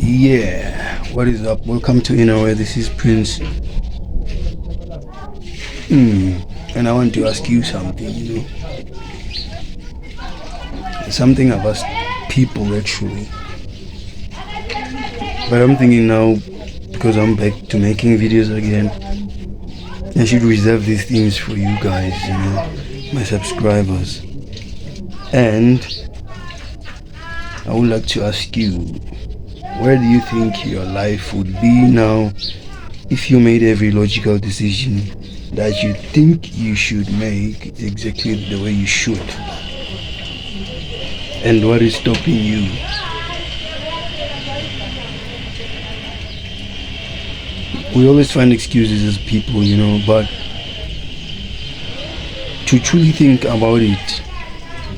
Yeah, what is up? Welcome to Inner. This is Prince. And I want to ask you something, something I've asked people actually. But I'm thinking now, because I'm back to making videos again, I should reserve these things for you guys, my subscribers. And I would like to ask you, where do you think your life would be now if you made every logical decision that you think you should make exactly the way you should? And what is stopping you? We always find excuses as people, but to truly think about it,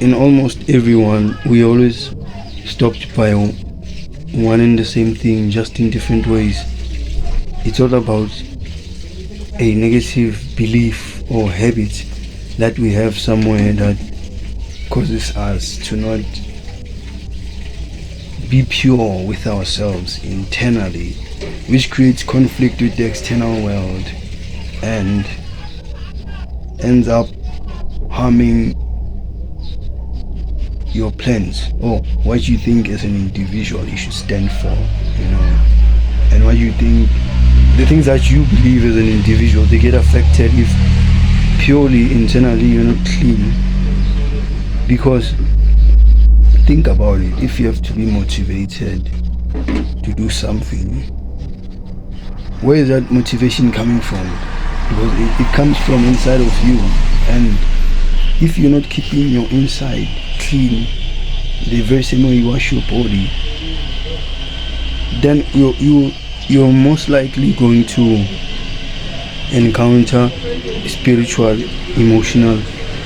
in almost everyone, we always stopped by one and the same thing, just in different ways. It's all about a negative belief or habit that we have somewhere that causes us to not be pure with ourselves internally, which creates conflict with the external world and ends up harming your plans or what you think as an individual you should stand for, and what you think, the things that you believe as an individual, they get affected if purely internally you're not clean. Because think about it, if you have to be motivated to do something, where is that motivation coming from? Because it comes from inside of you, and if you're not keeping your inside clean the very same way you wash your body, then you're most likely going to encounter spiritual, emotional,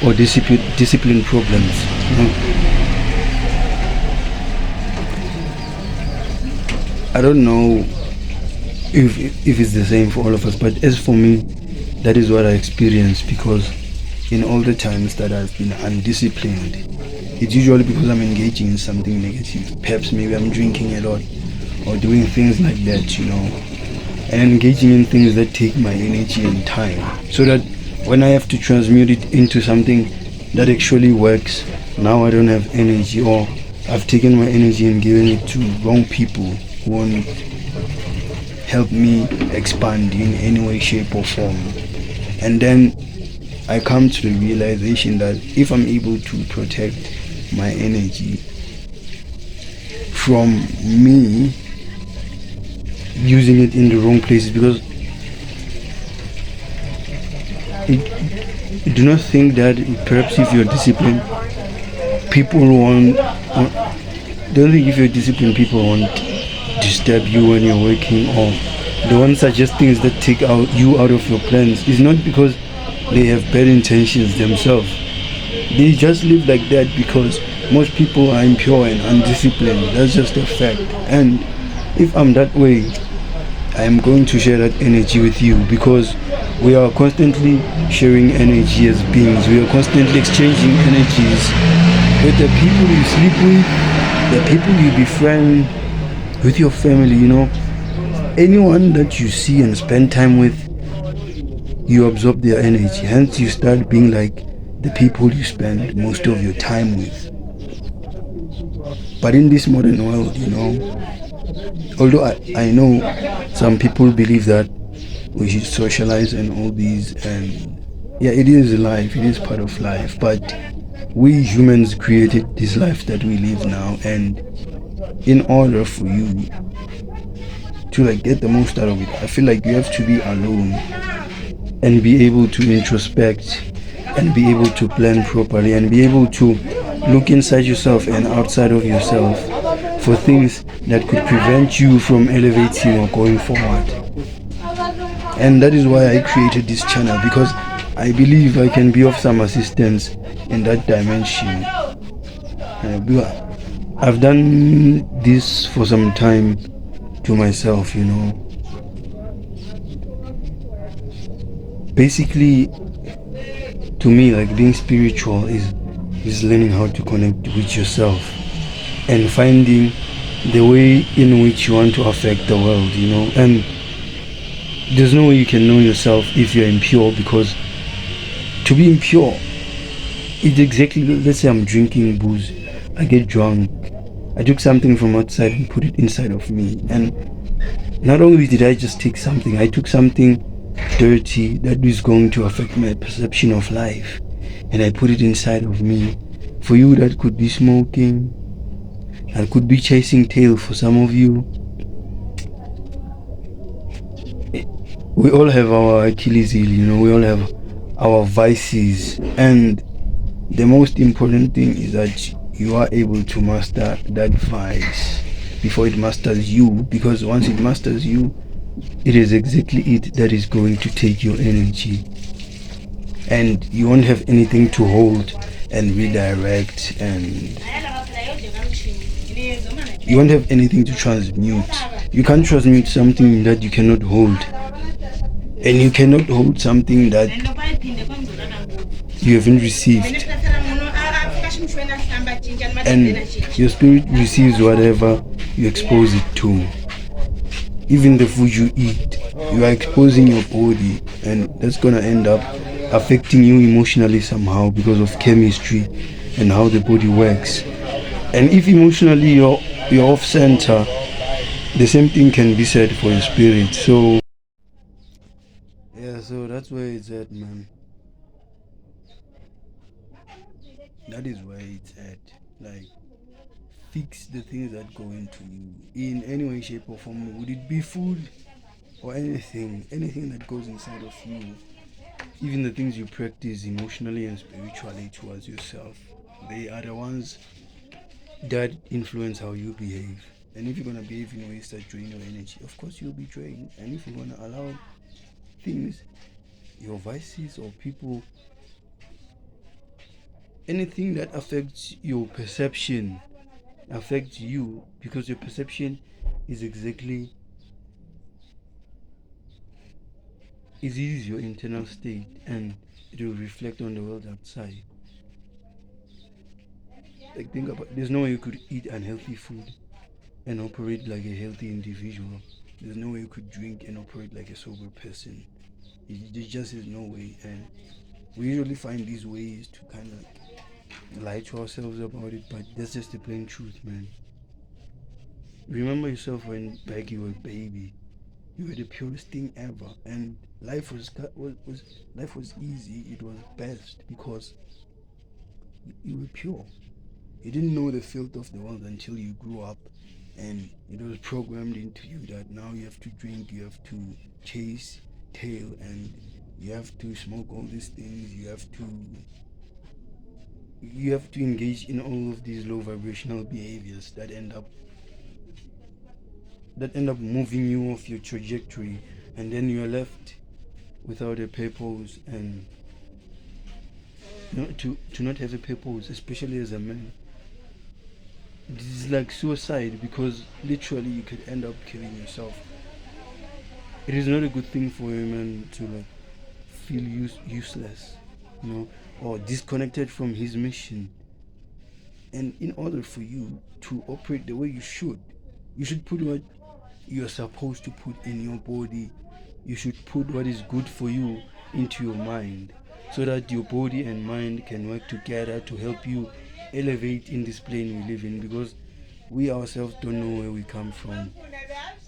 or discipline problems. I don't know if it's the same for all of us, but as for me, that is what I experienced, because in all the times that I've been undisciplined, it's usually because I'm engaging in something negative. Perhaps maybe I'm drinking a lot or doing things like that, and engaging in things that take my energy and time, so that when I have to transmute it into something that actually works, now I don't have energy, or I've taken my energy and given it to wrong people who won't help me expand in any way, shape or form. And then I come to the realization that if I'm able to protect my energy from me using it in the wrong places, because do not think that perhaps if you're disciplined, people won't, don't think if you're disciplined, people won't disturb you when you're working, or the ones suggest things that take you out of your plans. It's not because they have bad intentions themselves. They just live like that because most people are impure and undisciplined. That's just a fact. And if I'm that way, I am going to share that energy with you, because we are constantly sharing energy as beings. We are constantly exchanging energies with the people you sleep with, the people you befriend, with your family, anyone that you see and spend time with, you absorb their energy. Hence you start being like the people you spend most of your time with. But in this modern world, although I know some people believe that we should socialize and all these, and yeah, it is life, it is part of life, but we humans created this life that we live now, and in order for you to get the most out of it, I feel like you have to be alone and be able to introspect and be able to plan properly and be able to look inside yourself and outside of yourself for things that could prevent you from elevating or going forward. And that is why I created this channel, because I believe I can be of some assistance in that dimension. I've done this for some time to myself, Basically, to me, being spiritual is learning how to connect with yourself and finding the way in which you want to affect the world, and there's no way you can know yourself if you're impure, because to be impure, it's exactly, let's say I'm drinking booze, I get drunk, I took something from outside and put it inside of me, and not only did I just take something, I took something dirty that is going to affect my perception of life, and I put it inside of me. For you, that could be smoking, that could be chasing tail for some of you. We all have our Achilles heel, we all have our vices, and the most important thing is that you are able to master that vice before it masters you, because once it masters you, it is exactly it that is going to take your energy, and you won't have anything to hold and redirect, and you won't have anything to transmute. You can't transmute something that you cannot hold, and you cannot hold something that you haven't received, and your spirit receives whatever you expose it to. Even the food you eat, you are exposing your body, and that's gonna end up affecting you emotionally somehow because of chemistry and how the body works. And if emotionally you're off center, the same thing can be said for your spirit. So yeah, so that's where it's at, man. That is where it's at. Like, fix the things that go into you in any way, shape, or form. Would it be food or anything that goes inside of you? Even the things you practice emotionally and spiritually towards yourself, they are the ones that influence how you behave. And if you're gonna behave in ways that drain your energy, of course you'll be drained. And if you're gonna allow things, your vices or people, anything that affects your perception, affects you, because your perception is exactly, it is your internal state, and it will reflect on the world outside. Like, think about, there's no way you could eat unhealthy food and operate like a healthy individual. There's no way you could drink and operate like a sober person. There just is no way, and we usually find these ways to kind of lie to ourselves about it, but that's just the plain truth, man. Remember yourself when back you were a baby. You were the purest thing ever, and life was life was easy. It was best because you were pure. You didn't know the filth of the world until you grew up, and it was programmed into you that now you have to drink, you have to chase tail, and you have to smoke all these things. You have to engage in all of these low vibrational behaviors that end up moving you off your trajectory, and then you are left without a purpose. And to not have a purpose, especially as a man, this is like suicide, because literally you could end up killing yourself. It is not a good thing for a man to like feel useless, or disconnected from his mission. And in order for you to operate the way you should put what you're supposed to put in your body. You should put what is good for you into your mind, so that your body and mind can work together to help you elevate in this plane we live in, because we ourselves don't know where we come from.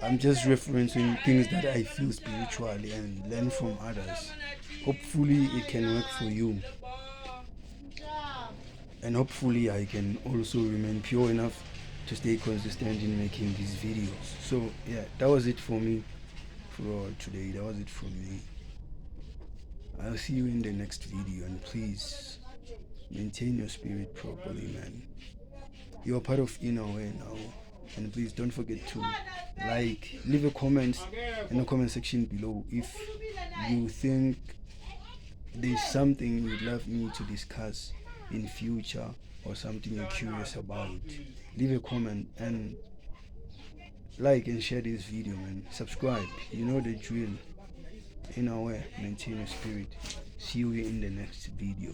I'm just referencing things that I feel spiritually and learn from others. Hopefully it can work for you, and hopefully I can also remain pure enough to stay consistent in making these videos. So yeah, that was it for me for today. That was it from me. I'll see you in the next video, and please maintain your spirit properly, man. You're part of Inner Way now, and please don't forget to leave a comment in the comment section below if you think there's something you'd love me to discuss in future, or something you're curious about. Leave a comment and like and share this video, man. Subscribe, you know the drill. In our way, maintain your spirit. See you in the next video.